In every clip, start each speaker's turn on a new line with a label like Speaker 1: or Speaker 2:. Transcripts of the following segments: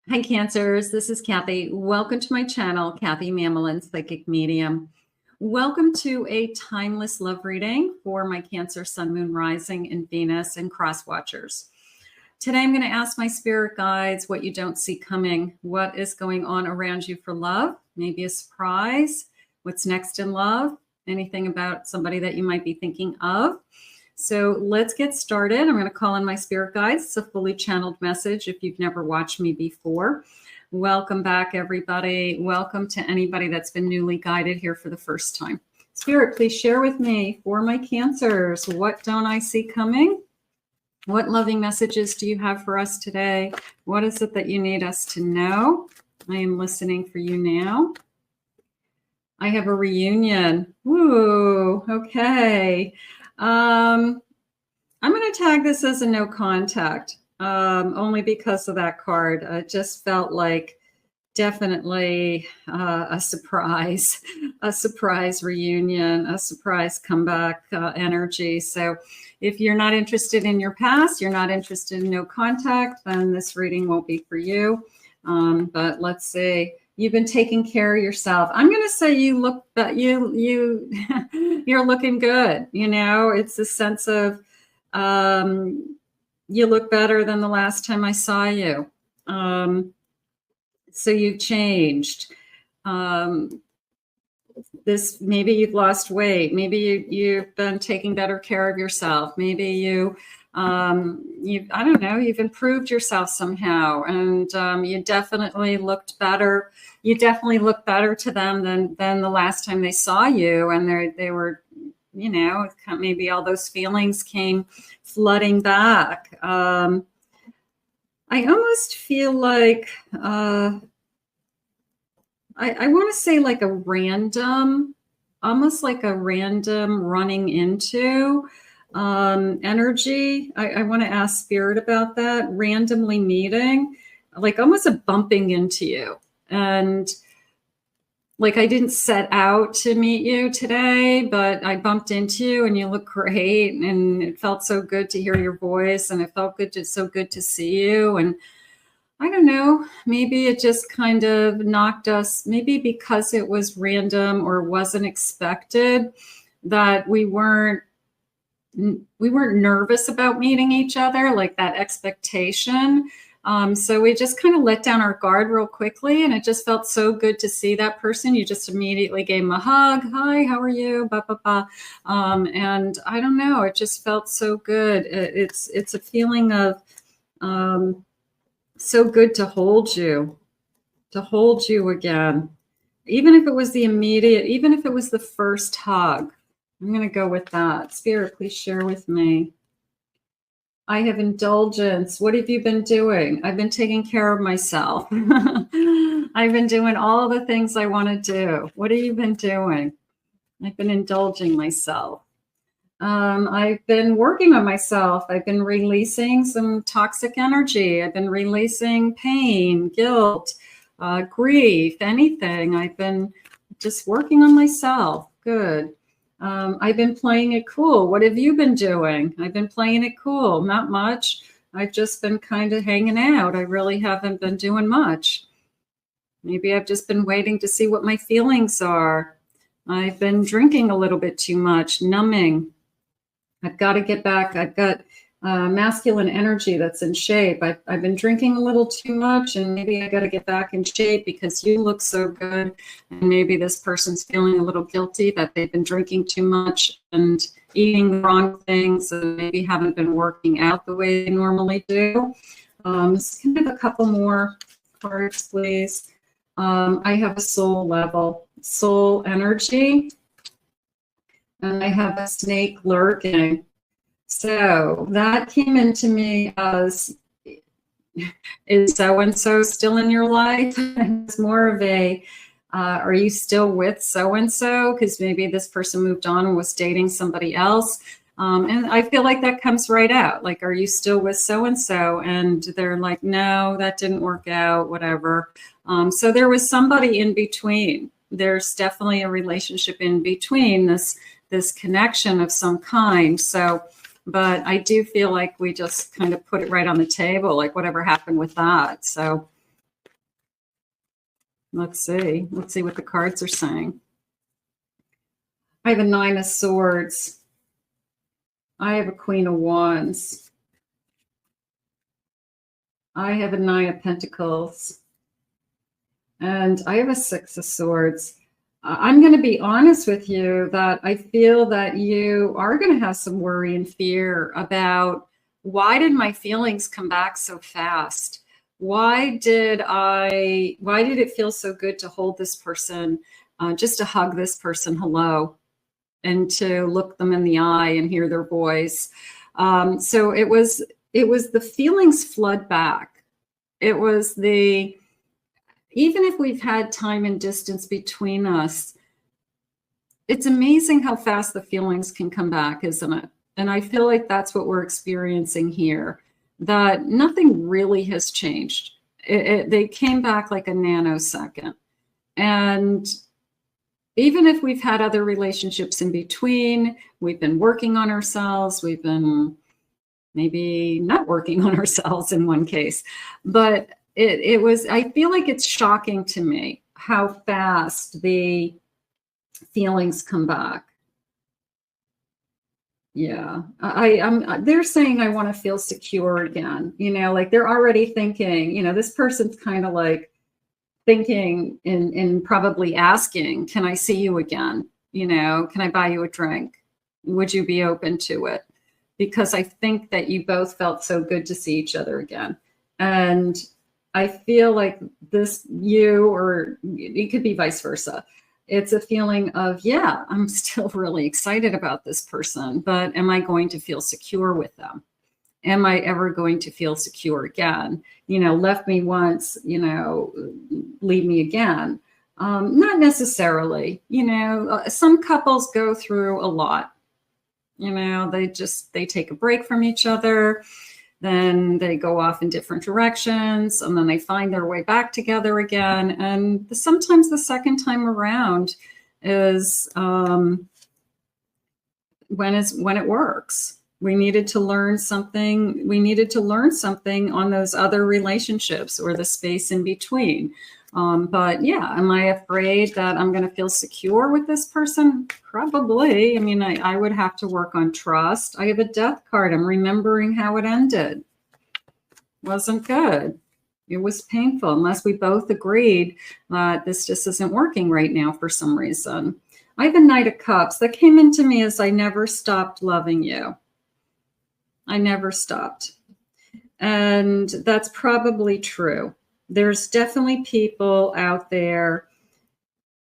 Speaker 1: Hi, Cancers. This is Kathy. Welcome to my channel, Kathy Mamolen, Psychic Medium. Welcome to a timeless love reading for my Cancer, Sun, Moon, Rising, and Venus and Cross Watchers. Today, I'm going to ask my spirit guides what you don't see coming. What is going on around you for love? Maybe a surprise. What's next in love? Anything about somebody that you might be thinking of? So let's get started. I'm going to call in my spirit guides. It's a fully channeled message if you've never watched me before. Welcome back, everybody. Welcome to anybody that's been newly guided here for the first time. Spirit, please share with me for my Cancers. What don't I see coming? What loving messages do you have for us today? What is it that you need us to know? I am listening for you now. I have a reunion. Woo, okay. I'm going to tag this as a no contact, only because of that card. It just felt like definitely a surprise reunion, a surprise comeback energy. So if you're not interested in your past, you're not interested in no contact, then this reading won't be for you. But let's see. You've been taking care of yourself. I'm going to say you look, but you're looking good. You know, it's a sense of you look better than the last time I saw you. So you've changed. Maybe you've lost weight. Maybe you've been taking better care of yourself. Maybe I don't know, you've improved yourself somehow, and you definitely looked better. You definitely looked better to them than the last time they saw you, and they were, you know, maybe all those feelings came flooding back. I almost feel like I want to say like almost like a random running into energy. I want to ask Spirit about that. Randomly meeting, like almost a bumping into you. And like I didn't set out to meet you today, but I bumped into you and you look great. And it felt so good to hear your voice. And it felt so good to see you. And I don't know, maybe it just kind of knocked us, maybe because it was random or wasn't expected, that we weren't nervous about meeting each other, like that expectation. So we just kind of let down our guard real quickly, and it just felt so good to see that person. You just immediately gave them a hug. Hi, how are you? Ba, ba, ba. And I don't know, it just felt so good. It's a feeling of so good to hold you again. Even if it was even if it was the first hug. I'm going to go with that. Spirit, please share with me. I have indulgence. What have you been doing? I've been taking care of myself. I've been doing all the things I want to do. What have you been doing? I've been indulging myself. I've been working on myself. I've been releasing some toxic energy. I've been releasing pain, guilt, grief, anything. I've been just working on myself. Good. I've been playing it cool. What have you been doing? I've been playing it cool. Not much. I've just been kind of hanging out. I really haven't been doing much. Maybe I've just been waiting to see what my feelings are. I've been drinking a little bit too much, numbing. I've got to get back. I've got masculine energy that's in shape. I've been drinking a little too much, and maybe I got to get back in shape because you look so good. And maybe this person's feeling a little guilty that they've been drinking too much and eating the wrong things, and maybe haven't been working out the way they normally do. Just kind of a couple more cards, please. I have a soul level, soul energy, and I have a snake lurking. So that came into me as, is so-and-so still in your life? It's more of a, are you still with so-and-so? Because maybe this person moved on and was dating somebody else. And I feel like that comes right out. Like, are you still with so-and-so? And they're like, no, that didn't work out, whatever. So there was somebody in between. There's definitely a relationship in between, this connection of some kind. So, but I do feel like we just kind of put it right on the table, like whatever happened with that. So Let's see. Let's see what the cards are saying. I have a 9 of Swords. I have a Queen of Wands. I have a 9 of Pentacles. And I have a 6 of Swords. I'm going to be honest with you that I feel that you are going to have some worry and fear about, why did my feelings come back so fast? Why did it feel so good to hold this person, just to hug this person hello, and to look them in the eye and hear their voice? So it was the feelings flood back. It was the, even if we've had time and distance between us, it's amazing how fast the feelings can come back, isn't it? And I feel like that's what we're experiencing here, that nothing really has changed. They came back like a nanosecond. And even if we've had other relationships in between, we've been working on ourselves, we've been maybe not working on ourselves in one case, but it was, I feel like it's shocking to me how fast the feelings come back. Yeah, they're saying I want to feel secure again. You know, like they're already thinking, you know, this person's kind of like thinking and probably asking, can I see you again? You know, can I buy you a drink? Would you be open to it? Because I think that you both felt so good to see each other again. And I feel like this, you, or it could be vice versa. It's a feeling of, yeah, I'm still really excited about this person, but am I going to feel secure with them? Am I ever going to feel secure again? You know, left me once, you know, leave me again. Not necessarily, you know, some couples go through a lot. You know, they take a break from each other, then they go off in different directions, and then they find their way back together again. And sometimes the second time around is when it works. We needed to learn something. We needed to learn something on those other relationships or the space in between. But yeah, am I afraid that I'm going to feel secure with this person? Probably. I mean, I would have to work on trust. I have a death card. I'm remembering how it ended. Wasn't good. It was painful, unless we both agreed that this just isn't working right now for some reason. I have a Knight of Cups. That came into me as I never stopped loving you. I never stopped. And that's probably true. There's definitely people out there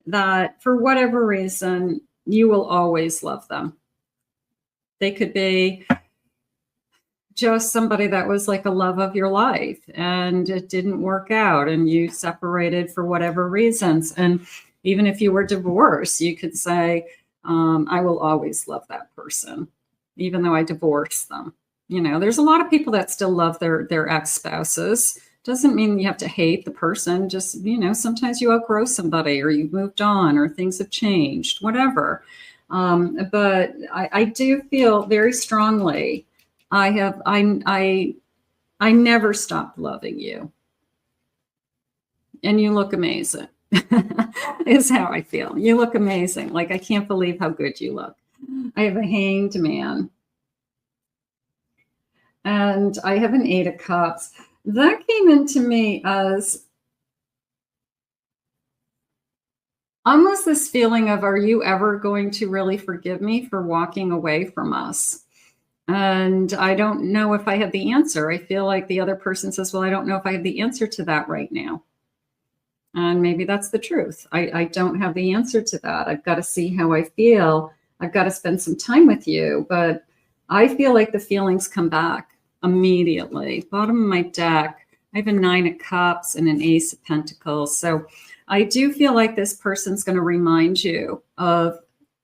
Speaker 1: that, for whatever reason, you will always love them. They could be just somebody that was like a love of your life and it didn't work out and you separated for whatever reasons. And even if you were divorced, you could say, I will always love that person, even though I divorced them. You know, there's a lot of people that still love their ex-spouses. Doesn't mean you have to hate the person. Just, you know, sometimes you outgrow somebody or you've moved on or things have changed, whatever. But I do feel very strongly, I never stopped loving you. And you look amazing, is how I feel. You look amazing. Like, I can't believe how good you look. I have a Hanged Man. And I have an 8 of Cups. That came into me as almost this feeling of, are you ever going to really forgive me for walking away from us? And I don't know if I have the answer. I feel like the other person says, well, I don't know if I have the answer to that right now. And maybe that's the truth. I don't have the answer to that. I've got to see how I feel. I've got to spend some time with you. But I feel like the feelings come back immediately. Bottom of my deck, I have a 9 of Cups and an Ace of Pentacles. So I do feel like this person's going to remind you of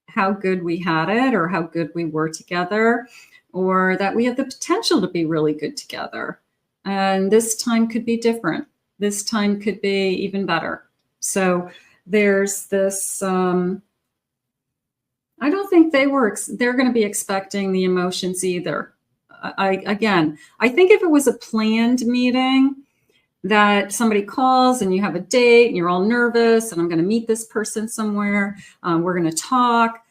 Speaker 1: how good we had it, or how good we were together, or that we have the potential to be really good together. And this time could be different. This time could be even better. So there's this, I don't think they're going to be expecting the emotions either. I think if it was a planned meeting, that somebody calls and you have a date and you're all nervous and I'm going to meet this person somewhere. We're going to talk.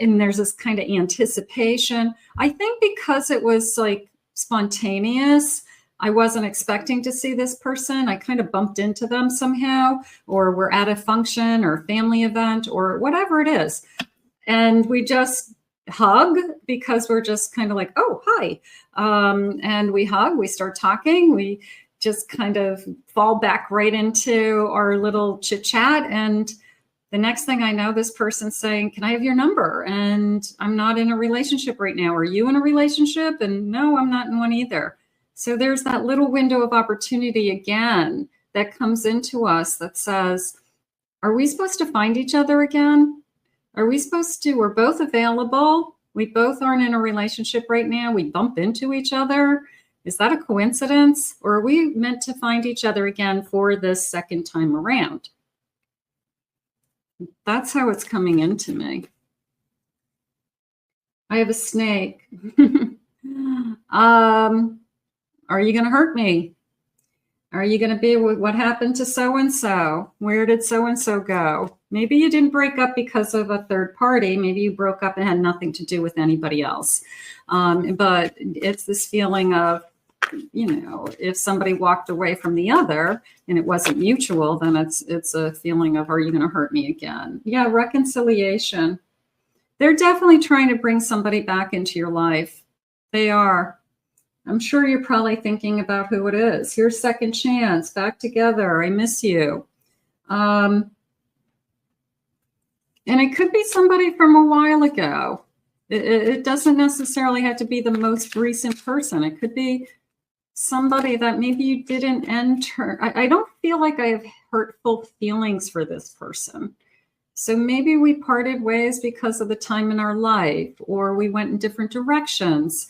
Speaker 1: And there's this kind of anticipation. I think because it was like spontaneous, I wasn't expecting to see this person. I kind of bumped into them somehow, or we're at a function or a family event or whatever it is. And we just hug because we're just kind of like, oh, hi. And we hug, we start talking, we just kind of fall back right into our little chit chat. And the next thing I know, this person's saying, can I have your number? And I'm not in a relationship right now. Are you in a relationship? And no, I'm not in one either. So there's that little window of opportunity again that comes into us that says, are we supposed to find each other again? Are we supposed to, we're both available. We both aren't in a relationship right now. We bump into each other. Is that a coincidence? Or are we meant to find each other again for this second time around? That's how it's coming into me. I have a snake. Are you going to hurt me? Are you going to be with what happened to so-and-so? Where did so-and-so go? Maybe you didn't break up because of a third party. Maybe you broke up and had nothing to do with anybody else. But it's this feeling of, you know, if somebody walked away from the other and it wasn't mutual, then it's a feeling of, are you going to hurt me again? Yeah, reconciliation. They're definitely trying to bring somebody back into your life. They are. I'm sure you're probably thinking about who it is. Here's second chance, back together. I miss you. And it could be somebody from a while ago. It doesn't necessarily have to be the most recent person. It could be somebody that maybe you didn't enter. I don't feel like I have hurtful feelings for this person. So maybe we parted ways because of the time in our life, or we went in different directions.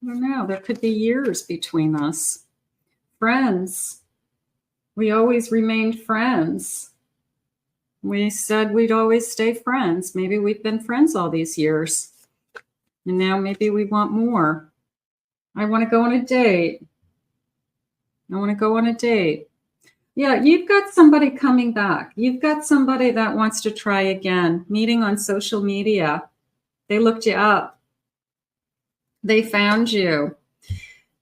Speaker 1: I don't know. There could be years between us. Friends. We always remained friends. We said we'd always stay friends. Maybe we've been friends all these years. And now maybe we want more. I want to go on a date. I want to go on a date. Yeah, you've got somebody coming back. You've got somebody that wants to try again. Meeting on social media. They looked you up. They found you.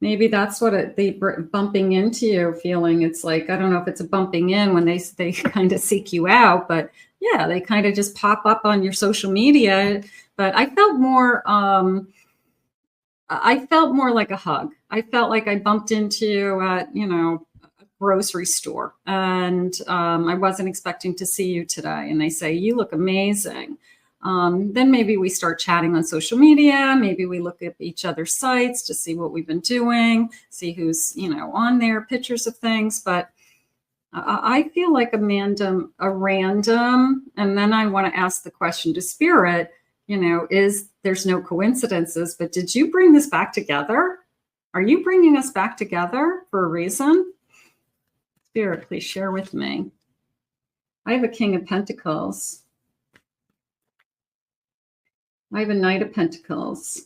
Speaker 1: Maybe that's what they bumping into you feeling. It's like, I don't know if it's a bumping in when they kind of seek you out, but yeah, they kind of just pop up on your social media. But I felt more like a hug. I felt like I bumped into you at, you know, a grocery store, and I wasn't expecting to see you today. And they say, you look amazing. Then maybe we start chatting on social media. Maybe we look at each other's sites to see what we've been doing, see who's, you know, on there, pictures of things. But I feel like a random, and then I want to ask the question to Spirit, you know, there's no coincidences, but did you bring this back together? Are you bringing us back together for a reason? Spirit, please share with me. I have a King of Pentacles. I have a Knight of Pentacles.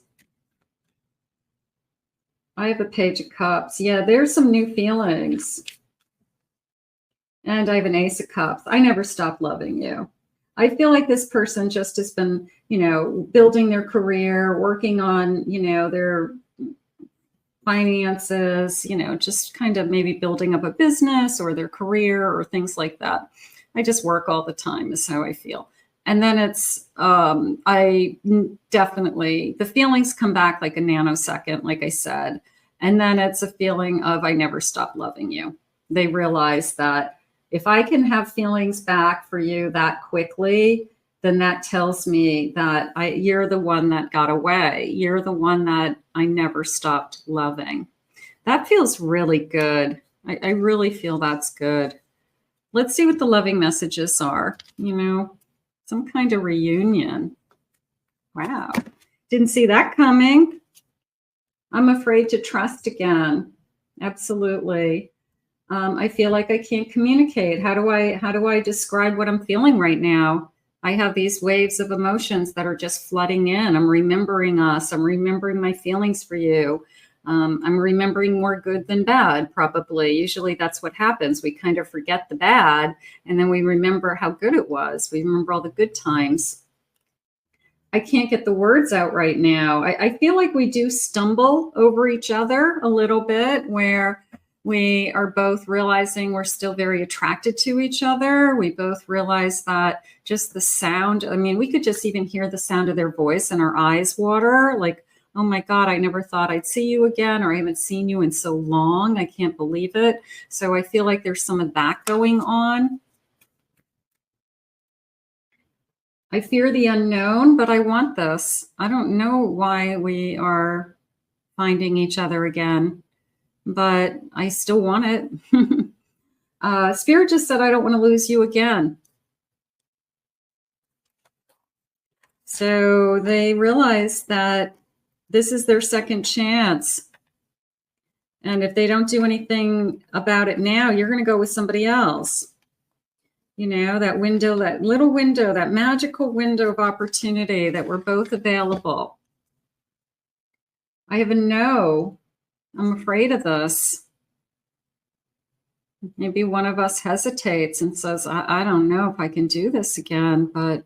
Speaker 1: I have a Page of Cups. Yeah, there's some new feelings. And I have an Ace of Cups. I never stopped loving you. I feel like this person just has been, you know, building their career, working on, you know, their finances, you know, just kind of maybe building up a business or their career or things like that. I just work all the time is how I feel. And then it's, I definitely, the feelings come back like a nanosecond, like I said. And then it's a feeling of, I never stopped loving you. They realize that if I can have feelings back for you that quickly, then that tells me that you're the one that got away. You're the one that I never stopped loving. That feels really good. I really feel that's good. Let's see what the loving messages are, you know. Some kind of reunion. Wow. Didn't see that coming. I'm afraid to trust again. Absolutely. I feel like I can't communicate. How do I describe what I'm feeling right now? I have these waves of emotions that are just flooding in. I'm remembering us. I'm remembering my feelings for you. I'm remembering more good than bad, probably. Usually that's what happens. We kind of forget the bad, and then we remember how good it was. We remember all the good times. I can't get the words out right now. I feel like we do stumble over each other a little bit, where we are both realizing we're still very attracted to each other. We both realize that just the sound, I mean, we could just even hear the sound of their voice and our eyes water, like, oh my God, I never thought I'd see you again, or I haven't seen you in so long. I can't believe it. So I feel like there's some of that going on. I fear the unknown, but I want this. I don't know why we are finding each other again, but I still want it. Spirit just said, I don't want to lose you again. So they realize that this is their second chance. And if they don't do anything about it now, you're going to go with somebody else. You know, that window, that little window, that magical window of opportunity that we're both available. I have a no. I'm afraid of this. Maybe one of us hesitates and says, I don't know if I can do this again, but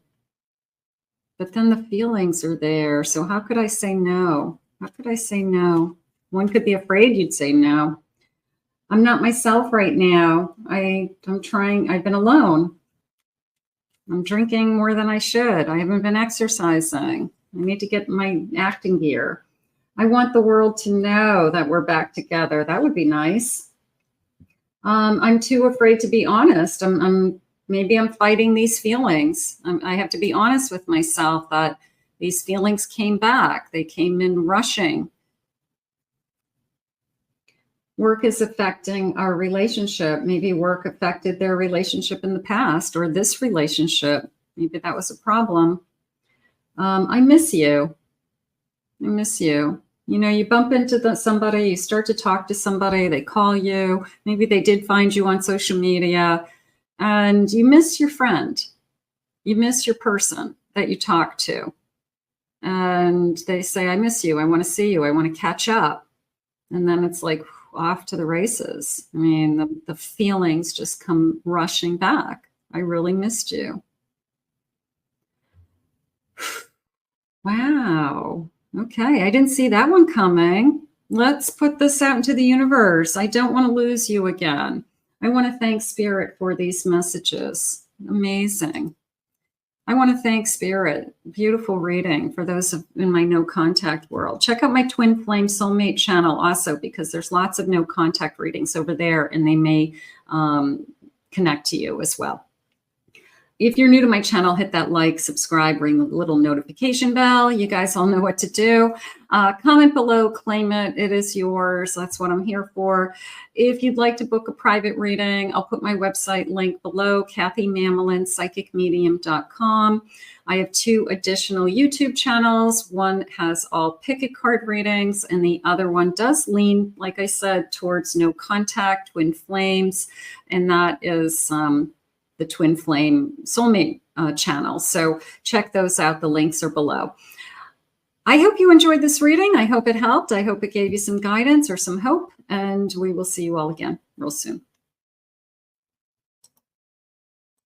Speaker 1: then the feelings are there. So how could I say no? How could I say no? One could be afraid you'd say no. I'm not myself right now. I'm trying. I've been alone. I'm drinking more than I should. I haven't been exercising. I need to get my acting gear. I want the world to know that we're back together. That would be nice. I'm too afraid to be honest. Maybe I'm fighting these feelings. I have to be honest with myself that these feelings came back. They came in rushing. Work is affecting our relationship. Maybe work affected their relationship in the past, or this relationship. Maybe that was a problem. I miss you. I miss you. You know, you bump into somebody, you start to talk to somebody, they call you. Maybe they did find you on social media, and you miss your friend. You miss your person that you talk to. And they say, I miss you. I want to see you. I want to catch up. And then it's like, off to the races. I mean, the feelings just come rushing back. I really missed you. Wow. Okay. I didn't see that one coming. Let's put this out into the universe. I don't want to lose you again. I want to thank Spirit for these messages. Amazing. I want to thank Spirit. Beautiful reading for those in my no contact world. Check out my Twin Flame Soulmate channel also, because there's lots of no contact readings over there, and they may connect to you as well. If you're new to my channel, hit that like, subscribe, ring the little notification bell. You guys all know what to do. Comment below, claim it. It is yours. That's what I'm here for. If you'd like to book a private reading, I'll put my website link below, Kathy Mamolen, psychicmedium.com. I have 2 additional YouTube channels. One has all pick-a card readings, and the other one does lean, like I said, towards no contact, twin flames, and that is the Twin Flame Soulmate channel. So check those out. The links are below. I hope you enjoyed this reading. I hope it helped. I hope it gave you some guidance or some hope, and we will see you all again real soon.